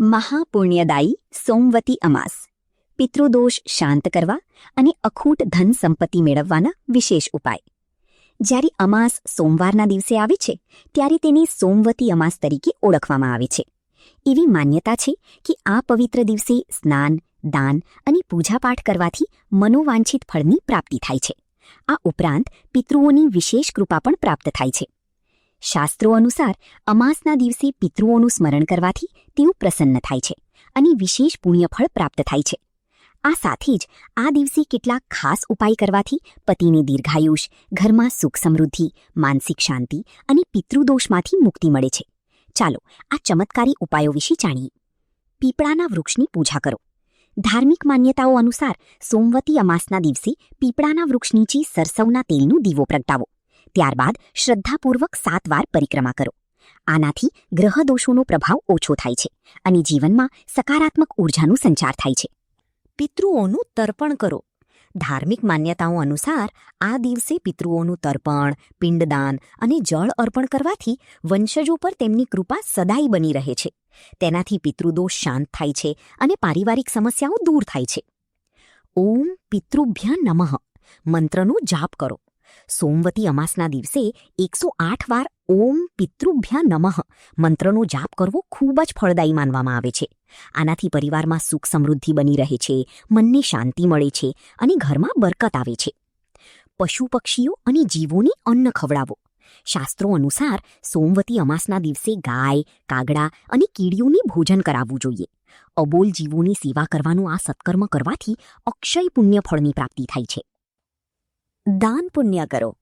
મહાપુણ્યદાયી સોમવતી અમાસ પિતૃદોષ શાંત કરવા અને અખૂટ ધન સંપત્તિ મેળવવાના વિશેષ ઉપાય. જ્યારે અમાસ સોમવારના દિવસે આવે છે ત્યારે તેને સોમવતી અમાસ તરીકે ઓળખવામાં આવે છે. એવી માન્યતા છે કે આ પવિત્ર દિવસે સ્નાન, દાન અને પૂજાપાઠ કરવાથી મનોવાંછિત ફળની પ્રાપ્તિ થાય છે. આ ઉપરાંત પિતૃઓની વિશેષ કૃપા પણ પ્રાપ્ત થાય છે. શાસ્ત્રો અનુસાર અમાસના દિવસે પિતૃઓનું સ્મરણ કરવાથી તેઓ પ્રસન્ન થાય છે અને વિશેષ પુણ્યફળ પ્રાપ્ત થાય છે. આ સાથે જ આ દિવસે કેટલાક ખાસ ઉપાય કરવાથી પતિને દીર્ઘાયુષ, ઘરમાં સુખ સમૃદ્ધિ, માનસિક શાંતિ અને પિતૃદોષમાંથી મુક્તિ મળે છે. ચાલો આ ચમત્કારી ઉપાયો વિશે જાણીએ. પીપળાના વૃક્ષની પૂજા કરો. ધાર્મિક માન્યતાઓ અનુસાર સોમવતી અમાસના દિવસે પીપળાના વૃક્ષ નીચે સરસવના તેલનું દીવો પ્રગટાવો. ત્યારબાદ શ્રદ્ધાપૂર્વક 7 વાર પરિક્રમા કરો. આનાથી ગ્રહદોષોનો પ્રભાવ ઓછો થાય છે અને જીવનમાં સકારાત્મક ઉર્જાનું સંચાર થાય છે. પિતૃઓનું તર્પણ કરો. ધાર્મિક માન્યતાઓ અનુસાર આ દિવસે પિતૃઓનું તર્પણ, પિંડદાન અને જળ અર્પણ કરવાથી વંશજો પર તેમની કૃપા સદાય બની રહે છે. તેનાથી પિતૃદોષ શાંત થાય છે અને પારિવારિક સમસ્યાઓ દૂર થાય છે. ઓમ પિતૃભ્ય નમઃ મંત્રનો જાપ કરો. સોમવતી અમાસના દિવસે 108 વાર ઓમ પિતૃભ્ય નમઃ મંત્રનો જાપ કરવો ખૂબ જ ફળદાયી માનવામાં આવે છે. આનાથી પરિવારમાં સુખ સમૃદ્ધિ બની રહે છે, મનને શાંતિ મળે છે અને ઘરમાં બરકત આવે છે. પશુ પક્ષીઓ અને જીવોને અન્ન ખવડાવો. શાસ્ત્રો અનુસાર સોમવતી અમાસના દિવસે ગાય, કાગડા અને કીડીઓને ભોજન કરાવવું જોઈએ. અબોલ જીવોની સેવા કરવાનું આ સત્કર્મ કરવાથી અક્ષય પુણ્ય ફળની પ્રાપ્તિ થાય છે. દાન પુણ્ય કરો.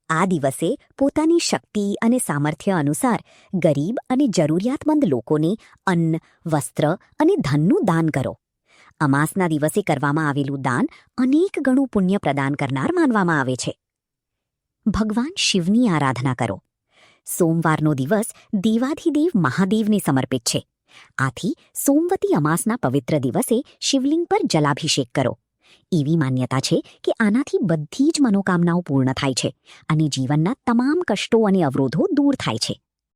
આ દિવસે પોતાની શક્તિ અને સામર્થ્ય અનુસાર ગરીબ અને જરૂરિયાતમંદ લોકોને અન્ન, વસ્ત્ર અને ધનનું દાન કરો. અમાસના દિવસે કરવામાં આવેલું દાન અનેક ગણું પુણ્ય પ્રદાન કરનાર માનવામાં આવે છે. ભગવાન શિવની આરાધના કરો. સોમવારનો દિવસ દેવાધિદેવ મહાદેવને સમર્પિત છે. આથી સોમવતી અમાસના પવિત્ર દિવસે શિવલિંગ પર જલાભિષેક કરો. એવી માન્યતા છે કે આનાથી બધી જ મનોકામનાઓ પૂર્ણ થાય છે અને જીવનના તમામ કષ્ટો અને અવરોધો દૂર થાય છે.